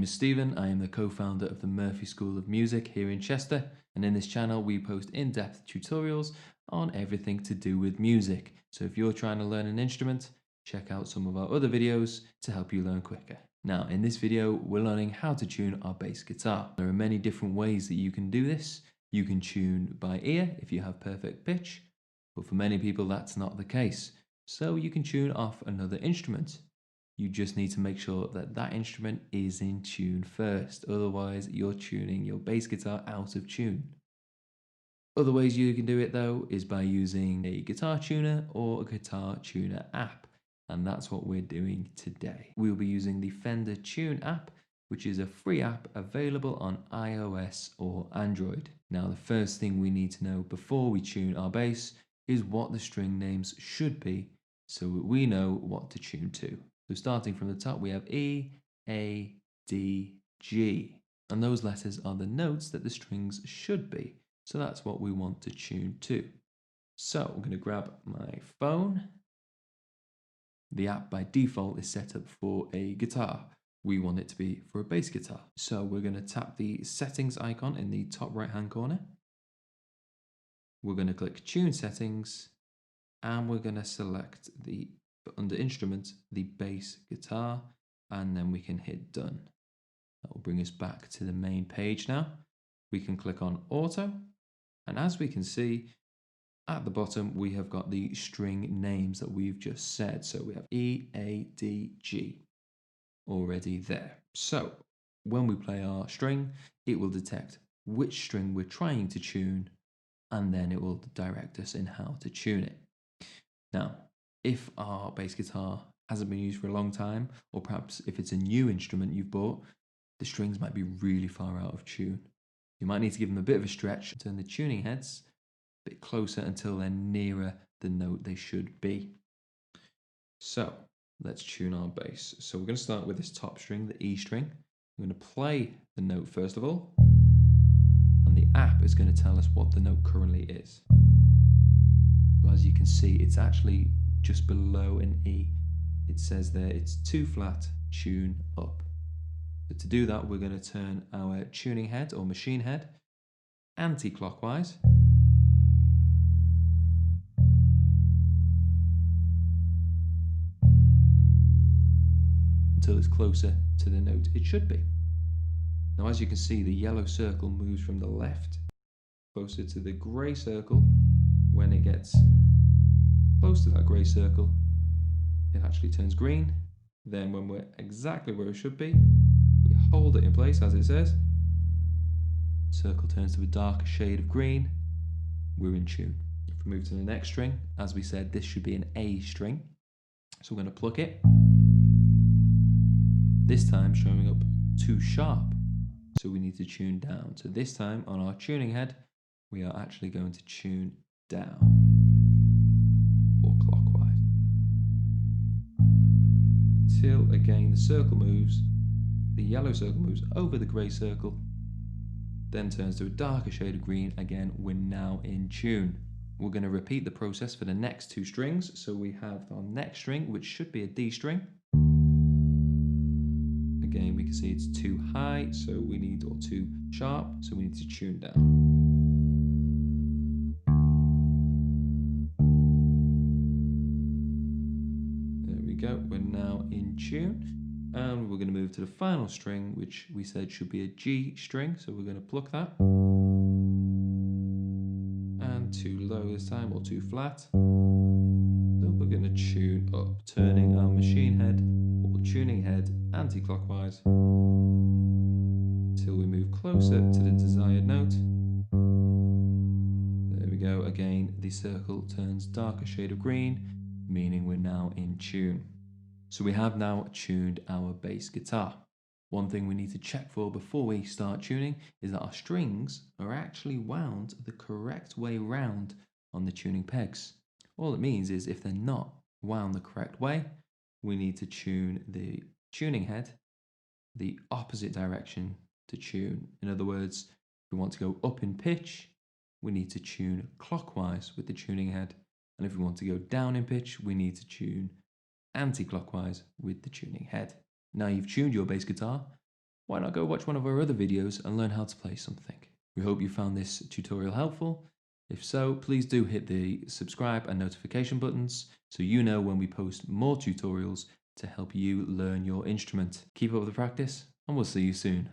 name is Stephen. I am the co-founder of the Murphy School of Music here in Chester, and in this channel we post in-depth tutorials on everything to do with music. So if you're trying to learn an instrument, check out some of our other videos to help you learn quicker. Now in this video we're learning how to tune our bass guitar. There are many different ways that you can do this. You can tune by ear if you have perfect pitch, but for many people that's not the case. So you can tune off another instrument. You just need to make sure that that instrument is in tune first, otherwise you're tuning your bass guitar out of tune. Other ways you can do it though is by using a guitar tuner or a guitar tuner app, and that's what we're doing today. We'll be using the Fender Tune app, which is a free app available on iOS or Android. Now the first thing we need to know before we tune our bass is what the string names should be, so we know what to tune to. So starting from the top, we have E, A, D, G. And those letters are the notes that the strings should be. So that's what we want to tune to. So I'm going to grab my phone. The app by default is set up for a guitar. We want it to be for a bass guitar. So we're going to tap the settings icon in the top right hand corner. We're going to click Tune Settings, and we're going to select under Instruments, the bass guitar, and then we can hit Done. That will bring us back to the main page now. We can click on Auto, and as we can see, at the bottom, we have got the string names that we've just said. So we have E, A, D, G already there. So when we play our string, it will detect which string we're trying to tune, and then it will direct us in how to tune it. Now, if our bass guitar hasn't been used for a long time, or perhaps if it's a new instrument you've bought, the strings might be really far out of tune. You might need to give them a bit of a stretch, turn the tuning heads a bit closer until they're nearer the note they should be. So let's tune our bass. So we're going to start with this top string, the E string. I'm going to play the note first of all, and the app is going to tell us what the note currently is. So as you can see, it's actually just below an E. It says there it's 2 flat, tune up. So to do that, we're going to turn our tuning head or machine head anti-clockwise. Until it's closer to the note it should be. Now as you can see, the yellow circle moves from the left closer to the grey circle. When it gets close to that grey circle, it actually turns green. Then when we're exactly where it should be, we hold it in place as it says. Circle turns to a darker shade of green. We're in tune. If we move to the next string, as we said, this should be an A string. So we're going to pluck it. This time showing up too sharp. So we need to tune down. So this time on our tuning head, we are actually going to tune down or clockwise. Till again the circle moves, the yellow circle moves over the grey circle, then turns to a darker shade of green. Again, we're now in tune. We're going to repeat the process for the next 2 strings. So we have our next string, which should be a D string. Again, we can see it's too high, so we need, or too sharp, so we need to tune down. Go. We're now in tune, and we're going to move to the final string, which we said should be a G string, so we're going to pluck that, and too low this time, or too flat, so we're going to tune up, turning our machine head or tuning head anti-clockwise until we move closer to the desired note. There we go. Again, the circle turns darker shade of green, meaning we're now in tune. So we have now tuned our bass guitar. One thing we need to check for before we start tuning is that our strings are actually wound the correct way round on the tuning pegs. All it means is if they're not wound the correct way, we need to tune the tuning head the opposite direction to tune. In other words, if we want to go up in pitch, we need to tune clockwise with the tuning head. And if we want to go down in pitch, we need to tune anti-clockwise with the tuning head. Now you've tuned your bass guitar. why not go watch one of our other videos and learn how to play something? We hope you found this tutorial helpful. If so, please do hit the subscribe and notification buttons so you know when we post more tutorials to help you learn your instrument. Keep up the practice, and we'll see you soon.